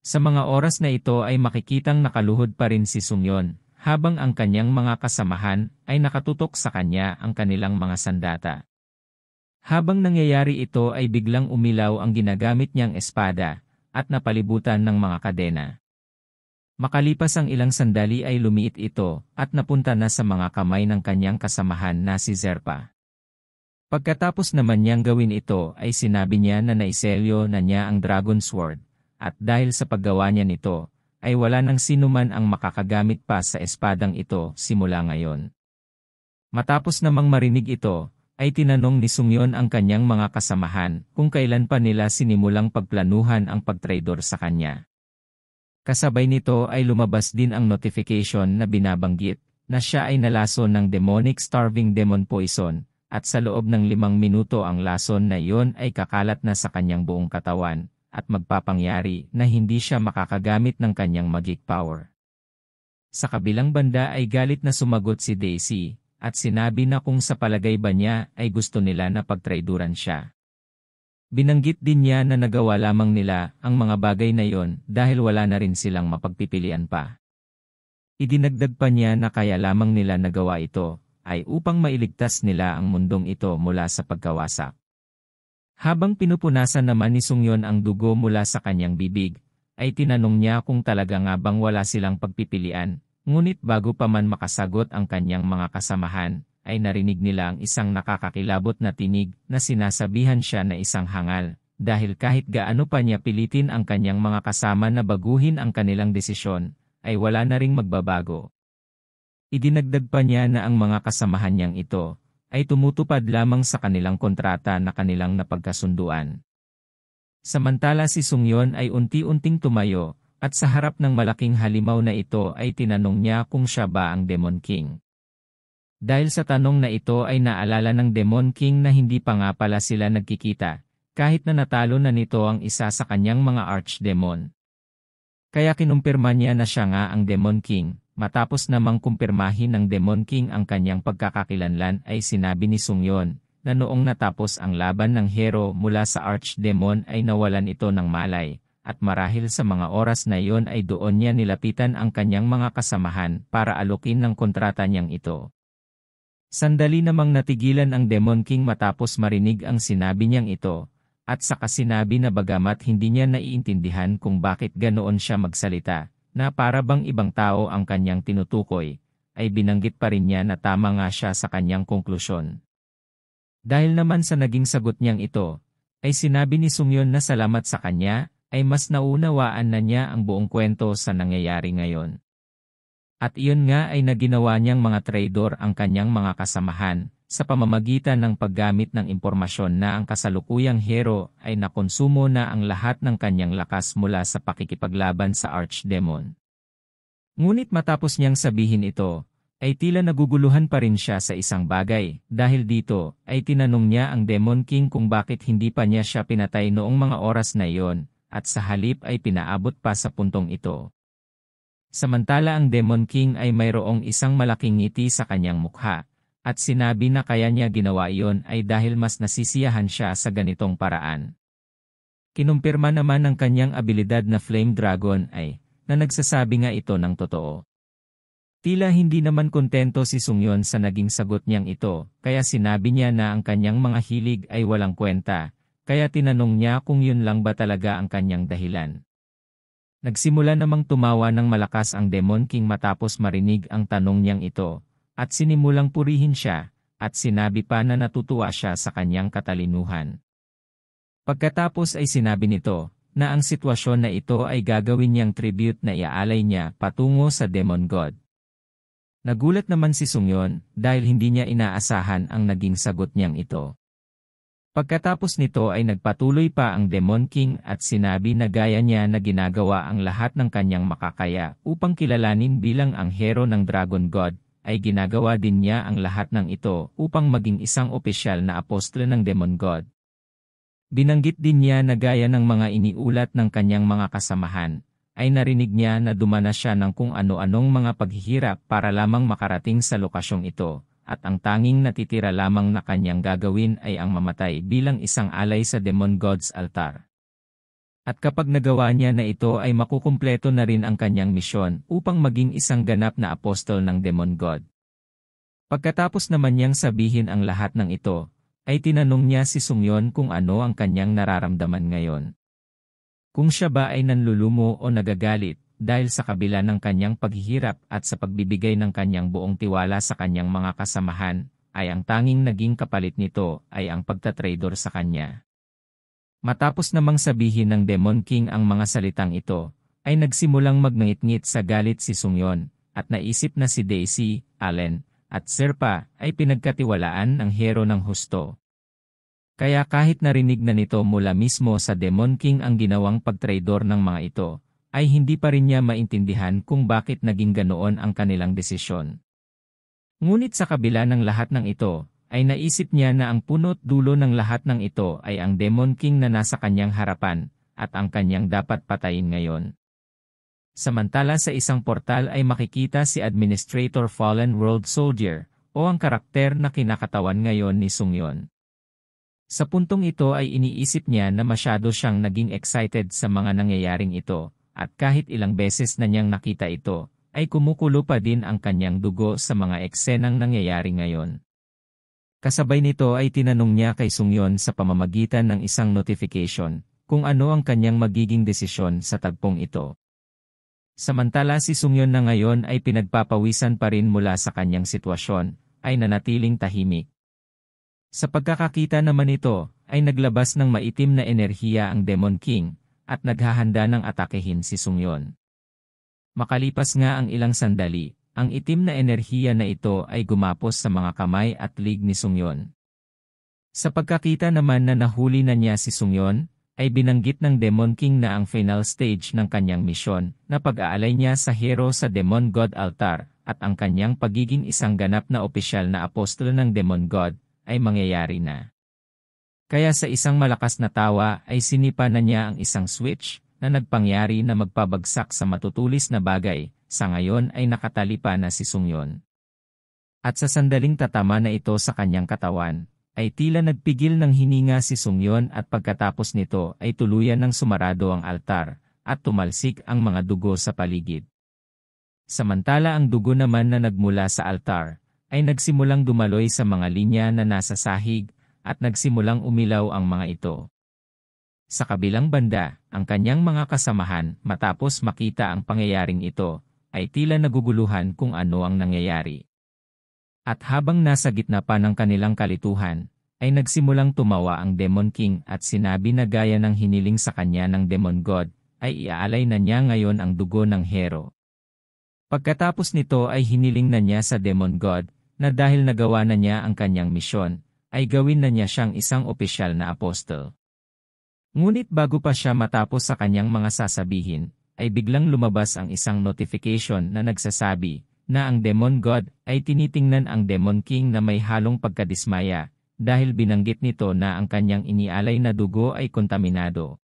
Sa mga oras na ito ay makikitang nakaluhod pa rin si Sungyon, habang ang kanyang mga kasamahan ay nakatutok sa kanya ang kanilang mga sandata. Habang nangyayari ito ay biglang umilaw ang ginagamit niyang espada, at napalibutan ng mga kadena. Makalipas ang ilang sandali ay lumiit ito, at napunta na sa mga kamay ng kanyang kasamahan na si Zerpa. Pagkatapos naman niyang gawin ito ay sinabi niya na naiselyo na niya ang Dragon Sword, at dahil sa paggawa niya nito, ay wala nang sinuman ang makakagamit pa sa espadang ito simula ngayon. Matapos namang marinig ito, ay tinanong ni Sungyon ang kanyang mga kasamahan kung kailan pa nila sinimulang pagplanuhan ang pagtraidor sa kanya. Kasabay nito ay lumabas din ang notification na binabanggit na siya ay nalason ng demonic starving demon poison, at sa loob ng 5 minuto ang lason na iyon ay kakalat na sa kanyang buong katawan, at magpapangyari na hindi siya makakagamit ng kanyang magic power. Sa kabilang banda ay galit na sumagot si Daisy, at sinabi na kung sa palagay ba niya ay gusto nila na pagtraiduran siya. Binanggit din niya na nagawa lamang nila ang mga bagay na iyon dahil wala na rin silang mapagpipilian pa. Idinagdag pa niya na kaya lamang nila nagawa ito ay upang mailigtas nila ang mundong ito mula sa pagkawasak. Habang pinupunasan naman ni Sungyon ang dugo mula sa kanyang bibig, ay tinanong niya kung talaga nga bang wala silang pagpipilian. Ngunit bago pa man makasagot ang kanyang mga kasamahan, ay narinig nila ang isang nakakakilabot na tinig na sinasabihan siya na isang hangal, dahil kahit gaano pa niya pilitin ang kanyang mga kasama na baguhin ang kanilang desisyon, ay wala na ring magbabago. Idinagdag pa niya na ang mga kasamahan niyang ito, ay tumutupad lamang sa kanilang kontrata na kanilang napagkasunduan. Samantala si Sungyon ay unti-unting tumayo, at sa harap ng malaking halimaw na ito ay tinanong niya kung siya ba ang Demon King. Dahil sa tanong na ito ay naalala ng Demon King na hindi pa nga pala sila nagkikita, kahit na natalo na nito ang isa sa kanyang mga archdemon. Kaya kinumpirma niya na siya nga ang Demon King, matapos namang kumpirmahin ng Demon King ang kanyang pagkakakilanlan ay sinabi ni Sungyon, na noong natapos ang laban ng hero mula sa archdemon ay nawalan ito ng malay. At marahil sa mga oras na iyon ay doon niya nilapitan ang kanyang mga kasamahan para alukin ng kontrata niyang ito. Sandali namang natigilan ang Demon King matapos marinig ang sinabi niyang ito, at saka sinabi na bagamat hindi niya naiintindihan kung bakit ganoon siya magsalita, na para bang ibang tao ang kanyang tinutukoy, ay binanggit pa rin niya na tama nga siya sa kanyang konklusyon. Dahil naman sa naging sagot niyang ito, ay sinabi ni Sungyon na salamat sa kanya, ay mas naunawaan na niya ang buong kwento sa nangyayari ngayon. At iyon nga ay naginawa niyang mga traidor ang kanyang mga kasamahan, sa pamamagitan ng paggamit ng impormasyon na ang kasalukuyang hero ay nakonsumo na ang lahat ng kanyang lakas mula sa pakikipaglaban sa archdemon. Ngunit matapos niyang sabihin ito, ay tila naguguluhan pa rin siya sa isang bagay, dahil dito ay tinanong niya ang Demon King kung bakit hindi pa niya siya pinatay noong mga oras na iyon, at sa halip ay pinaabot pa sa puntong ito. Samantala ang Demon King ay mayroong isang malaking ngiti sa kanyang mukha, at sinabi na kaya niya ginawa iyon ay dahil mas nasisiyahan siya sa ganitong paraan. Kinumpirma naman ng kanyang abilidad na Flame Dragon ay, na nagsasabi nga ito ng totoo. Tila hindi naman kontento si Sungyon sa naging sagot niyang ito, kaya sinabi niya na ang kanyang mga hilig ay walang kwenta, kaya tinanong niya kung yun lang ba talaga ang kanyang dahilan. Nagsimula namang tumawa ng malakas ang Demon King matapos marinig ang tanong niyang ito, at sinimulang purihin siya, at sinabi pa na natutuwa siya sa kanyang katalinuhan. Pagkatapos ay sinabi nito, na ang sitwasyon na ito ay gagawin niyang tribute na iaalay niya patungo sa Demon God. Nagulat naman si Sungyon, dahil hindi niya inaasahan ang naging sagot niyang ito. Pagkatapos nito ay nagpatuloy pa ang Demon King at sinabi na gaya niya na ginagawa ang lahat ng kanyang makakaya upang kilalanin bilang ang hero ng Dragon God, ay ginagawa din niya ang lahat ng ito upang maging isang opisyal na apostol ng Demon God. Binanggit din niya na gaya ng mga iniulat ng kanyang mga kasamahan, ay narinig niya na dumanas siya ng kung ano-anong mga paghihirap para lamang makarating sa lokasyong ito. At ang tanging natitira lamang na kanyang gagawin ay ang mamatay bilang isang alay sa Demon God's altar. At kapag nagawa niya na ito ay makukumpleto na rin ang kanyang misyon upang maging isang ganap na apostol ng Demon God. Pagkatapos naman niyang sabihin ang lahat ng ito, ay tinanong niya si Sungyon kung ano ang kanyang nararamdaman ngayon. Kung siya ba ay nanlulumo o nagagalit dahil sa kabila ng kanyang paghihirap at sa pagbibigay ng kanyang buong tiwala sa kanyang mga kasamahan, ay ang tanging naging kapalit nito ay ang pagtatraidor sa kanya. Matapos namang sabihin ng Demon King ang mga salitang ito, ay nagsimulang magnangit-ngit sa galit si Sungyon, at naisip na si Daisy, Allen, at Serpa ay pinagkatiwalaan ng hero ng husto. Kaya kahit narinig na nito mula mismo sa Demon King ang ginawang pagtraidor ng mga ito, ay hindi pa rin niya maintindihan kung bakit naging ganoon ang kanilang desisyon. Ngunit sa kabila ng lahat ng ito, ay naisip niya na ang punot dulo ng lahat ng ito ay ang Demon King na nasa kanyang harapan, at ang kanyang dapat patayin ngayon. Samantala sa isang portal ay makikita si Administrator Fallen World Soldier, o ang karakter na kinakatawan ngayon ni Sungyon. Sa puntong ito ay iniisip niya na masyado siyang naging excited sa mga nangyayaring ito, at kahit ilang beses na niyang nakita ito, ay kumukulo pa din ang kanyang dugo sa mga eksenang nangyayari ngayon. Kasabay nito ay tinanong niya kay Sungyon sa pamamagitan ng isang notification, kung ano ang kanyang magiging desisyon sa tagpong ito. Samantala si Sungyon na ngayon ay pinagpapawisan pa rin mula sa kanyang sitwasyon, ay nanatiling tahimik. Sa pagkakakita naman ito, ay naglabas ng maitim na enerhiya ang Demon King, at naghahanda ng atakehin si Sungyon. Makalipas nga ang ilang sandali, ang itim na enerhiya na ito ay gumapos sa mga kamay at lig ni Sungyon. Sa pagkakita naman na nahuli na niya si Sungyon, ay binanggit ng Demon King na ang final stage ng kanyang misyon, na pag-aalay niya sa hero sa Demon God altar, at ang kanyang pagiging isang ganap na opisyal na apostol ng Demon God, ay mangyayari na. Kaya sa isang malakas na tawa ay sinipa na niya ang isang switch, na nagpangyari na magpabagsak sa matutulis na bagay, sa ngayon ay nakatali pa na si Sungyon. At sa sandaling tatama na ito sa kanyang katawan, ay tila nagpigil ng hininga si Sungyon at pagkatapos nito ay tuluyan ng sumarado ang altar, at tumalsik ang mga dugo sa paligid. Samantala ang dugo naman na nagmula sa altar, ay nagsimulang dumaloy sa mga linya na nasa sahig, at nagsimulang umilaw ang mga ito. Sa kabilang banda, ang kanyang mga kasamahan matapos makita ang pangyayaring ito, ay tila naguguluhan kung ano ang nangyayari. At habang nasa gitna pa ng kanilang kalituhan, ay nagsimulang tumawa ang Demon King at sinabi na gaya ng hiniling sa kanya ng Demon God, ay iaalay na niya ngayon ang dugo ng hero. Pagkatapos nito ay hiniling na niya sa Demon God, na dahil nagawa na niya ang kanyang misyon, ay gawin na niya siyang isang opisyal na apostol. Ngunit bago pa siya matapos sa kanyang mga sasabihin, ay biglang lumabas ang isang notification na nagsasabi na ang Demon God ay tinitingnan ang Demon King na may halong pagkadismaya dahil binanggit nito na ang kanyang inialay na dugo ay kontaminado.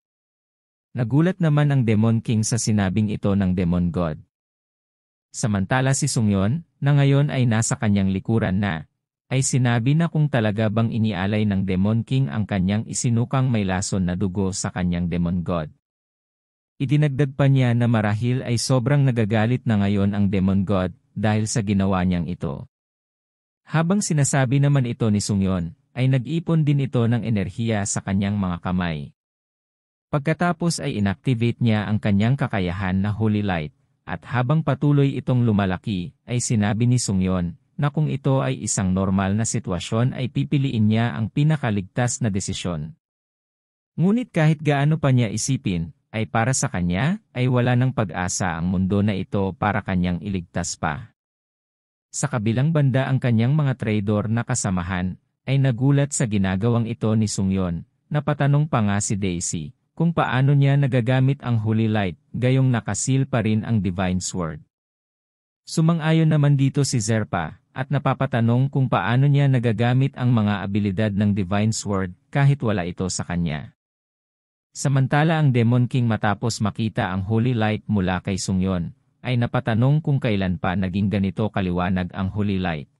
Nagulat naman ang Demon King sa sinabing ito ng Demon God. Samantala si Sungyon, na ngayon ay nasa kanyang likuran na, ay sinabi na kung talaga bang inialay ng Demon King ang kanyang isinukang may lason na dugo sa kanyang Demon God. Idinagdag pa niya na marahil ay sobrang nagagalit na ngayon ang Demon God dahil sa ginawa niyang ito. Habang sinasabi naman ito ni Sungyon, ay nag-ipon din ito ng enerhiya sa kanyang mga kamay. Pagkatapos ay inactivate niya ang kanyang kakayahan na Holy Light, at habang patuloy itong lumalaki, ay sinabi ni Sungyon na kung ito ay isang normal na sitwasyon ay pipiliin niya ang pinakaligtas na desisyon. Ngunit kahit gaano pa niya isipin, ay para sa kanya, ay wala ng pag-asa ang mundo na ito para kanyang iligtas pa. Sa kabilang banda ang kanyang mga traidor na kasamahan, ay nagulat sa ginagawang ito ni Sungyon, napatanong pa nga si Daisy, kung paano niya nagagamit ang Holy Light, gayong nakasil pa rin ang Divine Sword. Sumang-ayon naman dito si Zerpa, at napapatanong kung paano niya nagagamit ang mga abilidad ng Divine Sword, kahit wala ito sa kanya. Samantala ang Demon King matapos makita ang Holy Light mula kay Sungyon, ay napatanong kung kailan pa naging ganito kaliwanag ang Holy Light.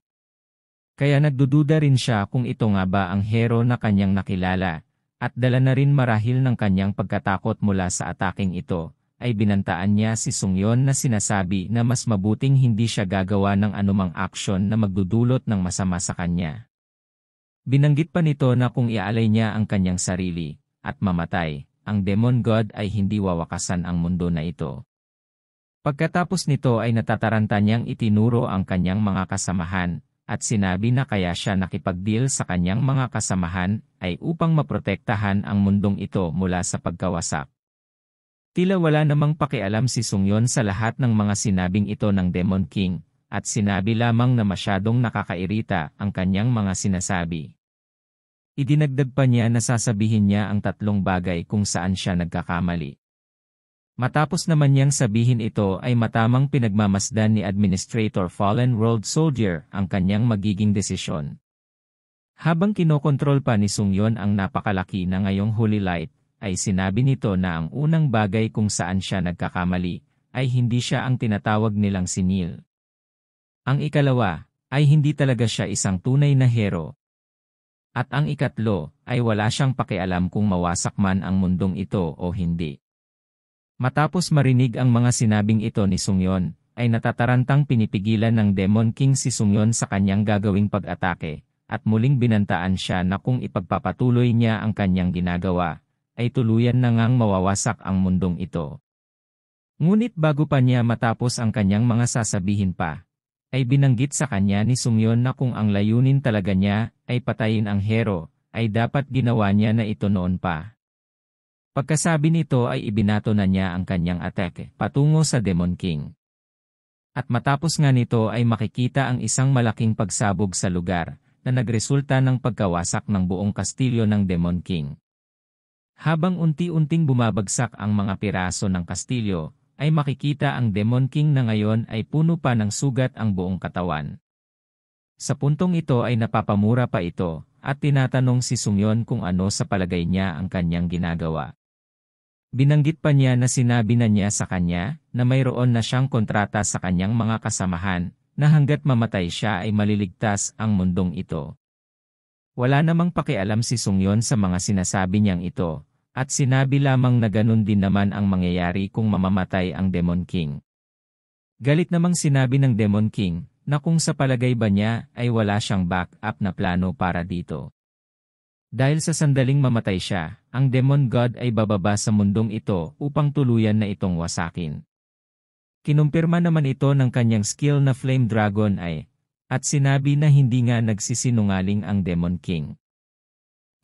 Kaya nagdududa rin siya kung ito nga ba ang hero na kanyang nakilala, At dala na rin marahil ng kanyang pagkatakot mula sa ataking ito, ay binantaan niya si Sungyon na sinasabi na mas mabuting hindi siya gagawa ng anumang aksyon na magdudulot ng masama sa kanya. Binanggit pa nito na kung iaalay niya ang kanyang sarili, at mamatay, ang Demon God ay hindi wawakasan ang mundo na ito. Pagkatapos nito ay natataranta niyang itinuro ang kanyang mga kasamahan, at sinabi na kaya siya nakipag-deal sa kanyang mga kasamahan ay upang maprotektahan ang mundong ito mula sa pagkawasak. Tila wala namang pakialam si Sungyon sa lahat ng mga sinabing ito ng Demon King, at sinabi lamang na masyadong nakakairita ang kanyang mga sinasabi. Idinagdag pa niya na sasabihin niya ang 3 bagay kung saan siya nagkakamali. Matapos naman niyang sabihin ito ay matamang pinagmamasdan ni Administrator Fallen World Soldier ang kanyang magiging desisyon. Habang kinokontrol pa ni Sungyon ang napakalaki na ngayong Holy Light, ay sinabi nito na ang unang bagay kung saan siya nagkakamali, ay hindi siya ang tinatawag nilang sinil. Ang ikalawa, ay hindi talaga siya isang tunay na hero. At ang ikatlo, ay wala siyang pakialam kung mawasak man ang mundong ito o hindi. Matapos marinig ang mga sinabing ito ni Sungyon, ay natatarantang pinipigilan ng Demon King si Sungyon sa kanyang gagawing pag-atake, at muling binantaan siya na kung ipagpapatuloy niya ang kanyang ginagawa, ay tuluyan na ngang mawawasak ang mundong ito. Ngunit bago pa niya matapos ang kanyang mga sasabihin pa, ay binanggit sa kanya ni Sungyon na kung ang layunin talaga niya ay patayin ang hero, ay dapat ginawa niya na ito noon pa. Pagkasabi nito ay ibinato na niya ang kanyang atake patungo sa Demon King. At matapos nga nito ay makikita ang isang malaking pagsabog sa lugar na nagresulta ng pagkawasak ng buong kastilyo ng Demon King. Habang unti-unting bumabagsak ang mga piraso ng kastilyo, ay makikita ang Demon King na ngayon ay puno pa ng sugat ang buong katawan. Sa puntong ito ay napapamura pa ito, at tinatanong si Sungyon kung ano sa palagay niya ang kanyang ginagawa. Binanggit pa niya na sinabi na niya sa kanya na mayroon na siyang kontrata sa kanyang mga kasamahan na hanggat mamatay siya ay maliligtas ang mundong ito. Wala namang pakialam si Sungyon sa mga sinasabi niyang ito, at sinabi lamang na ganun din naman ang mangyayari kung mamamatay ang Demon King. Galit namang sinabi ng Demon King na kung sa palagay ba niya ay wala siyang backup na plano para dito. Dahil sa sandaling mamatay siya, ang Demon God ay bababa sa mundong ito upang tuluyan na itong wasakin. Kinumpirma naman ito ng kanyang skill na Flame Dragon ay, at sinabi na hindi nga nagsisinungaling ang Demon King.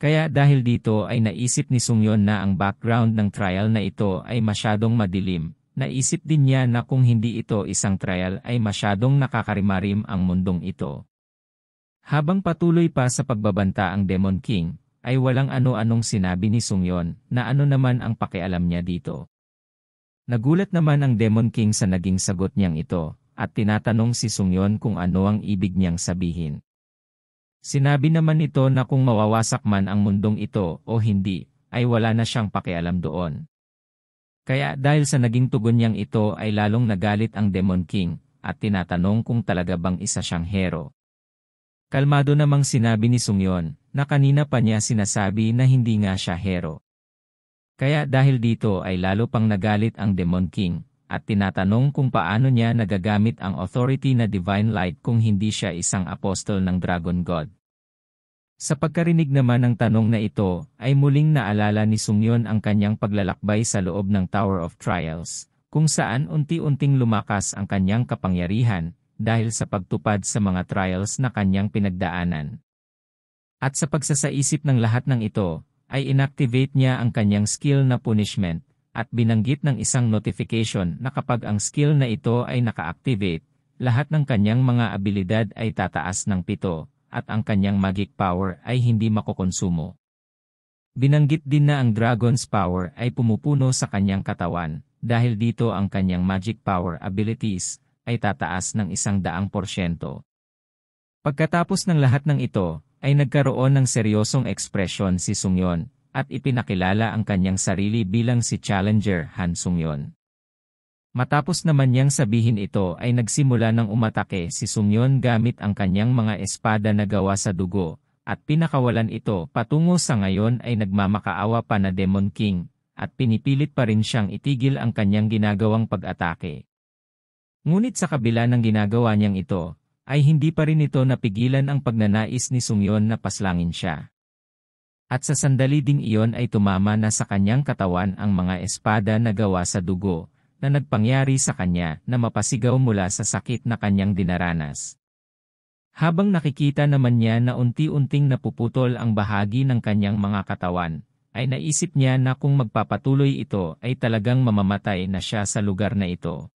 Kaya dahil dito ay naisip ni Sungyon na ang background ng trial na ito ay masyadong madilim, naisip din niya na kung hindi ito isang trial ay masyadong nakakarimarim ang mundong ito. Habang patuloy pa sa pagbabanta ang Demon King, ay walang ano-anong sinabi ni Sungyon na ano naman ang pakialam niya dito. Nagulat naman ang Demon King sa naging sagot niyang ito, at tinatanong si Sungyon kung ano ang ibig niyang sabihin. Sinabi naman nito na kung mawawasak man ang mundong ito o hindi, ay wala na siyang pakialam doon. Kaya dahil sa naging tugon niyang ito ay lalong nagalit ang Demon King, at tinatanong kung talaga bang isa siyang hero. Kalmado namang sinabi ni Sungyon na kanina pa niya sinasabi na hindi nga siya hero. Kaya dahil dito ay lalo pang nagalit ang Demon King, at tinatanong kung paano niya nagagamit ang authority na Divine Light kung hindi siya isang apostol ng Dragon God. Sa pagkarinig naman ng tanong na ito, ay muling naalala ni Sungyon ang kanyang paglalakbay sa loob ng Tower of Trials, kung saan unti-unting lumakas ang kanyang kapangyarihan, dahil sa pagtupad sa mga trials na kanyang pinagdaanan. At sa pagsasaisip ng lahat ng ito, ay inactivate niya ang kanyang skill na punishment, at binanggit ng isang notification na kapag ang skill na ito ay naka-activate, lahat ng kanyang mga abilidad ay tataas ng 7, at ang kanyang magic power ay hindi makokonsumo. Binanggit din na ang Dragon's power ay pumupuno sa kanyang katawan, dahil dito ang kanyang magic power abilities ay tataas ng 100%. Pagkatapos ng lahat ng ito, ay nagkaroon ng seryosong ekspresyon si Sungyon, at ipinakilala ang kanyang sarili bilang si Challenger Han Sungyon. Matapos naman niyang sabihin ito ay nagsimula ng umatake si Sungyon gamit ang kanyang mga espada na gawa sa dugo, at pinakawalan ito patungo sa ngayon ay nagmamakaawa pa na Demon King, at pinipilit pa rin siyang itigil ang kanyang ginagawang pag-atake. Ngunit sa kabila ng ginagawa niyang ito, ay hindi pa rin ito napigilan ang pagnanais ni Sungyon na paslangin siya. At sa sandali ding iyon ay tumama na sa kanyang katawan ang mga espada na gawa sa dugo, na nagpangyari sa kanya na mapasigaw mula sa sakit na kanyang dinaranas. Habang nakikita naman niya na unti-unting napuputol ang bahagi ng kanyang mga katawan, ay naisip niya na kung magpapatuloy ito ay talagang mamamatay na siya sa lugar na ito.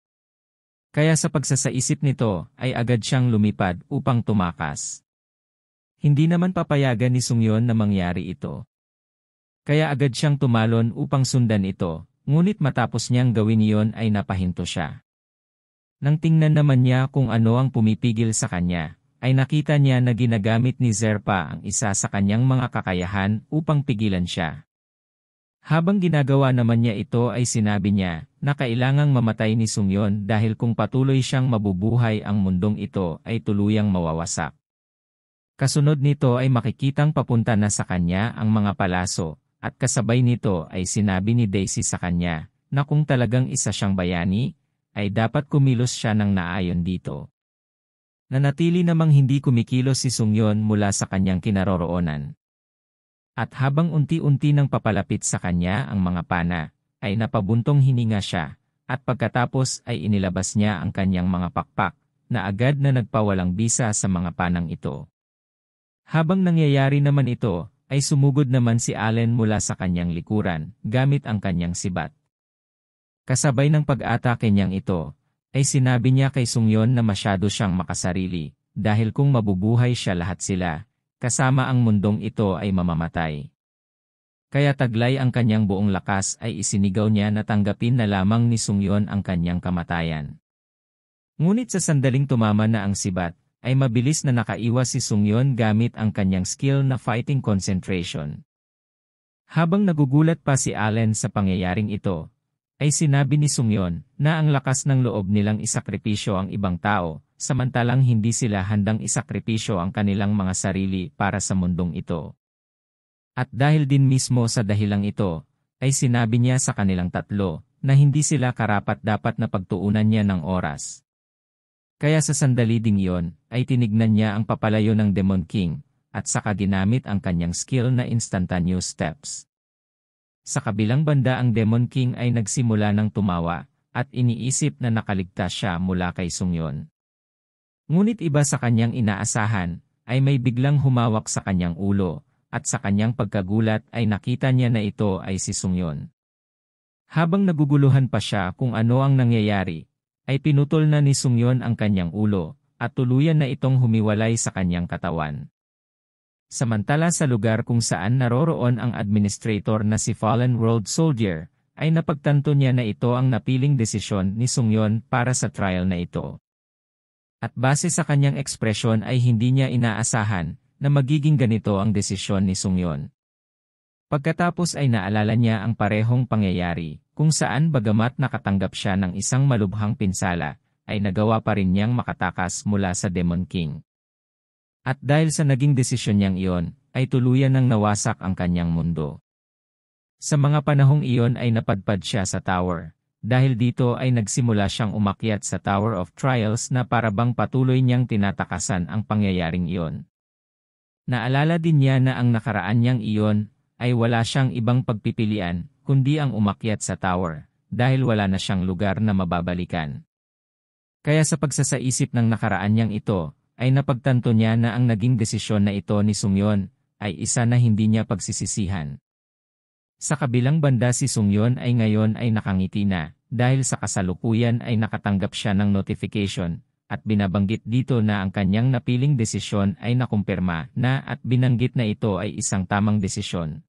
Kaya sa pagsasaisip nito ay agad siyang lumipad upang tumakas. Hindi naman papayagan ni Sungyon na mangyari ito. Kaya agad siyang tumalon upang sundan ito, ngunit matapos niyang gawin iyon ay napahinto siya. Nang tingnan naman niya kung ano ang pumipigil sa kanya, ay nakita niya na ginagamit ni Zerpa ang isa sa kanyang mga kakayahan upang pigilan siya. Habang ginagawa naman niya ito ay sinabi niya na kailangang mamatay ni Sungyon dahil kung patuloy siyang mabubuhay ang mundong ito ay tuluyang mawawasak. Kasunod nito ay makikitang papunta na sa kanya ang mga palaso, at kasabay nito ay sinabi ni Daisy sa kanya na kung talagang isa siyang bayani, ay dapat kumilos siya ng naayon dito. Nanatili namang hindi kumikilos si Sungyon mula sa kanyang kinaroroonan. At habang unti-unti nang papalapit sa kanya ang mga pana, ay napabuntong hininga siya, at pagkatapos ay inilabas niya ang kanyang mga pakpak, na agad na nagpawalang bisa sa mga panang ito. Habang nangyayari naman ito, ay sumugod naman si Allen mula sa kanyang likuran, gamit ang kanyang sibat. Kasabay ng pag-atake niyang ito, ay sinabi niya kay Sungyon na masyado siyang makasarili, dahil kung mabubuhay siya lahat sila, kasama ang mundong ito ay mamamatay. Kaya taglay ang kanyang buong lakas ay isinigaw niya na tanggapin na lamang ni Sungyon ang kanyang kamatayan. Ngunit sa sandaling tumama na ang sibat, ay mabilis na nakaiwas si Sungyon gamit ang kanyang skill na fighting concentration. Habang nagugulat pa si Allen sa pangyayaring ito, ay sinabi ni Sungyon na ang lakas ng loob nilang isakripisyo ang ibang tao, samantalang hindi sila handang isakripisyo ang kanilang mga sarili para sa mundong ito. At dahil din mismo sa dahilang ito, ay sinabi niya sa kanilang tatlo na hindi sila karapat-dapat na pagtuunan niya ng oras. Kaya sa sandali ding iyon, ay tinignan niya ang papalayo ng Demon King, at saka ginamit ang kanyang skill na instantaneous steps. Sa kabilang banda ang Demon King ay nagsimula ng tumawa, at iniisip na nakaligtas siya mula kay Sungyon. Ngunit iba sa kanyang inaasahan, ay may biglang humawak sa kanyang ulo, at sa kanyang pagkagulat ay nakita niya na ito ay si Sungyon. Habang naguguluhan pa siya kung ano ang nangyayari, ay pinutol na ni Sungyon ang kanyang ulo, at tuluyan na itong humiwalay sa kanyang katawan. Samantala sa lugar kung saan naroroon ang administrator na si Fallen World Soldier, ay napagtanto niya na ito ang napiling desisyon ni Sungyon para sa trial na ito. At base sa kanyang ekspresyon ay hindi niya inaasahan na magiging ganito ang desisyon ni Sungyon. Pagkatapos ay naalala niya ang parehong pangyayari, kung saan bagamat nakatanggap siya ng isang malubhang pinsala, ay nagawa pa rin niyang makatakas mula sa Demon King. At dahil sa naging desisyon niyang iyon, ay tuluyan nang nawasak ang kanyang mundo. Sa mga panahong iyon ay napadpad siya sa tower, dahil dito ay nagsimula siyang umakyat sa Tower of Trials na parabang patuloy niyang tinatakasan ang pangyayaring iyon. Naalala din niya na ang nakaraan niyang iyon, ay wala siyang ibang pagpipilian, kundi ang umakyat sa tower, dahil wala na siyang lugar na mababalikan. Kaya sa pagsasaisip ng nakaraan niyang ito, ay napagtanto niya na ang naging desisyon na ito ni Sungyon, ay isa na hindi niya pagsisisihan. Sa kabilang banda si Sungyon ay ngayon ay nakangiti na, dahil sa kasalukuyan ay nakatanggap siya ng notification, at binabanggit dito na ang kanyang napiling desisyon ay nakumpirma na at binanggit na ito ay isang tamang desisyon.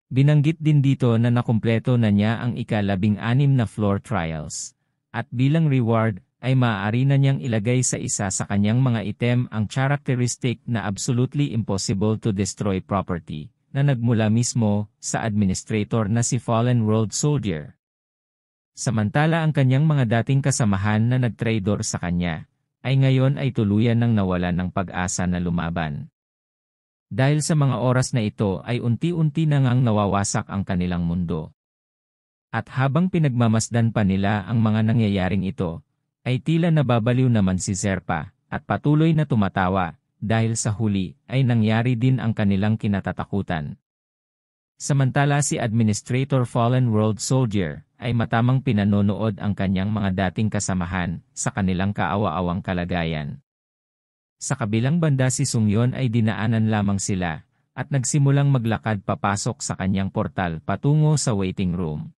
Binanggit din dito na nakumpleto na niya ang ika-16 na floor trials, at bilang reward, ay maaari na niyang ilagay sa isa sa kanyang mga item ang characteristic na absolutely impossible to destroy property, na nagmula mismo sa administrator na si Fallen World Soldier. Samantala ang kanyang mga dating kasamahan na nagtraidor sa kanya, ay ngayon ay tuluyan ng nawalan ng pag-asa na lumaban. Dahil sa mga oras na ito ay unti-unti na ngang nawawasak ang kanilang mundo. At habang pinagmamasdan pa nila ang mga nangyayaring ito, ay tila nababaliw naman si Zerpa, at patuloy na tumatawa, dahil sa huli ay nangyari din ang kanilang kinatatakutan. Samantala si Administrator Fallen World Soldier ay matamang pinanonood ang kanyang mga dating kasamahan sa kanilang kaawa-awang kalagayan. Sa kabilang banda si Sungyon ay dinaanan lamang sila at nagsimulang maglakad papasok sa kanyang portal patungo sa waiting room.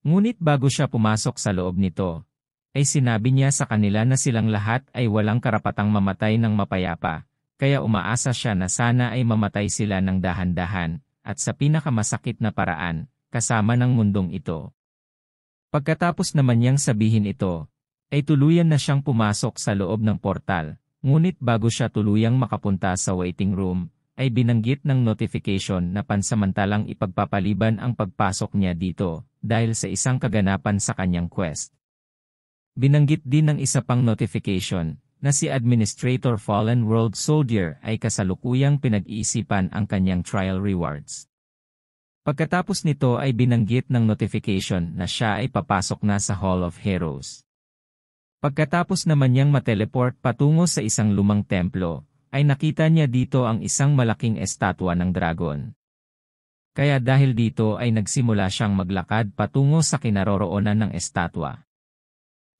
Ngunit bago siya pumasok sa loob nito, ay sinabi niya sa kanila na silang lahat ay walang karapatang mamatay ng mapayapa, kaya umaasa siya na sana ay mamatay sila ng dahan-dahan at sa pinakamasakit na paraan, kasama ng mundong ito. Pagkatapos naman niyang sabihin ito, ay tuluyan na siyang pumasok sa loob ng portal, ngunit bago siya tuluyang makapunta sa waiting room, ay binanggit ng notification na pansamantalang ipagpapaliban ang pagpasok niya dito, dahil sa isang kaganapan sa kanyang quest. Binanggit din ng isa pang notification, na si Administrator Fallen World Soldier ay kasalukuyang pinag-iisipan ang kanyang trial rewards. Pagkatapos nito ay binanggit ng notification na siya ay papasok na sa Hall of Heroes. Pagkatapos naman niyang mateleport patungo sa isang lumang templo, ay nakita niya dito ang isang malaking estatwa ng dragon. Kaya dahil dito ay nagsimula siyang maglakad patungo sa kinaroroonan ng estatwa.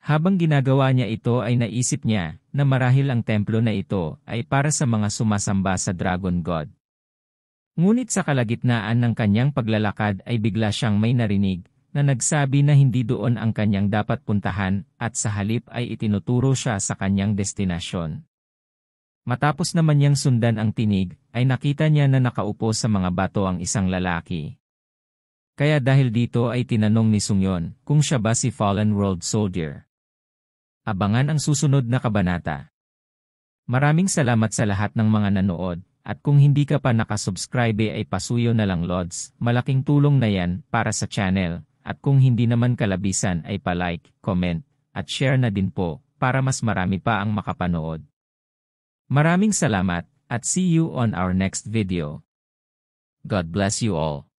Habang ginagawa niya ito ay naisip niya na marahil ang templo na ito ay para sa mga sumasamba sa Dragon God. Ngunit sa kalagitnaan ng kanyang paglalakad ay bigla siyang may narinig na nagsabi na hindi doon ang kanyang dapat puntahan at sa halip ay itinuturo siya sa kanyang destinasyon. Matapos naman niyang sundan ang tinig ay nakita niya na nakaupo sa mga bato ang isang lalaki. Kaya dahil dito ay tinanong ni Sungyon kung siya ba si Fallen World Soldier. Abangan ang susunod na kabanata. Maraming salamat sa lahat ng mga nanood, at kung hindi ka pa nakasubscribe ay pasuyo na lang Lods, malaking tulong na yan para sa channel, at kung hindi naman kalabisan ay pa-like, comment, at share na din po, para mas marami pa ang makapanood. Maraming salamat, at see you on our next video. God bless you all.